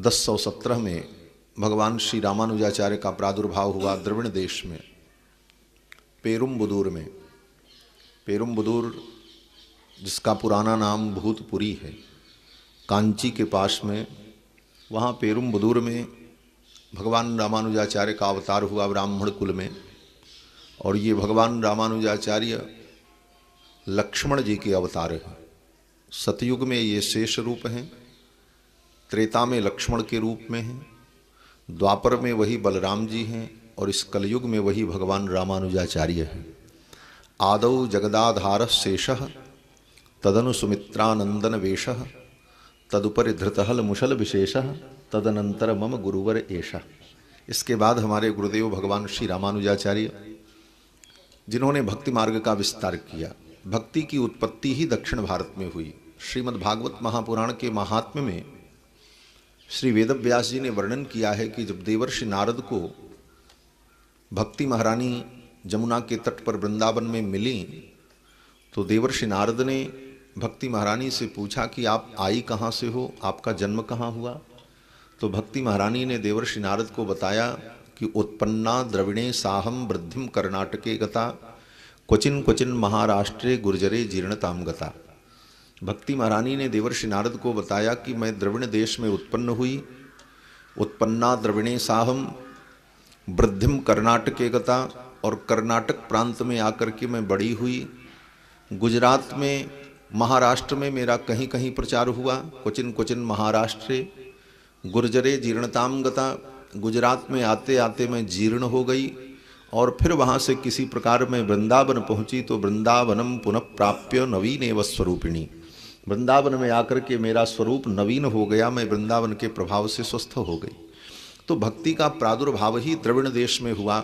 1017 में भगवान श्री रामानुजाचार्य का प्रादुर्भाव हुआ द्रविड़ देश में, पेरुम्बुदूर में। पेरुम्बुदूर जिसका पुराना नाम भूतपुरी है, कांची के पास में, वहाँ पेरुम्बुदूर में भगवान रामानुजाचार्य का अवतार हुआ ब्राह्मण कुल में। और ये भगवान रामानुजाचार्य लक्ष्मण जी के अवतार हैं। सतयुग में ये शेष रूप हैं, त्रेता में लक्ष्मण के रूप में हैं, द्वापर में वही बलराम जी हैं और इस कलयुग में वही भगवान रामानुजाचार्य हैं। आदौ जगदाधार शेषः तदनु सुमित्रानंदन वेशः तदुपरि धृतहल मुशल विशेषः तदनंतर मम गुरुवर एषः। इसके बाद हमारे गुरुदेव भगवान श्री रामानुजाचार्य, जिन्होंने भक्ति मार्ग का विस्तार किया। भक्ति की उत्पत्ति ही दक्षिण भारत में हुई। श्रीमद् भागवत महापुराण के महात्म्य में श्री वेदव्यास जी ने वर्णन किया है कि जब देवर्षि नारद को भक्ति महारानी जमुना के तट पर वृंदावन में मिली, तो देवर्षि नारद ने भक्ति महारानी से पूछा कि आप आई कहाँ से हो, आपका जन्म कहाँ हुआ। तो भक्ति महारानी ने देवर्षि नारद को बताया कि उत्पन्ना द्रविणे साहम वृद्धिम कर्नाटके गता क्वचिन क्वचिन महाराष्ट्रे गुर्जरे जीर्णताम गता। भक्ति महारानी ने देवर्षि नारद को बताया कि मैं द्रविण देश में उत्पन्न हुई, उत्पन्ना द्रविणे साहम वृद्धिम कर्नाटके गता, और कर्नाटक प्रांत में आकर के मैं बड़ी हुई। गुजरात में, महाराष्ट्र में मेरा कहीं कहीं प्रचार हुआ, क्वचिन क्वचिन महाराष्ट्रे गुर्जरे जीर्णताम गता। गुजरात में आते आते मैं जीर्ण हो गई और फिर वहाँ से किसी प्रकार में वृंदावन पहुँची, तो वृंदावनम पुनः प्राप्य नवीनेव स्वरूपिणी। वृंदावन में आकर के मेरा स्वरूप नवीन हो गया, मैं वृंदावन के प्रभाव से स्वस्थ हो गई। तो भक्ति का प्रादुर्भाव ही द्रविड़ देश में हुआ।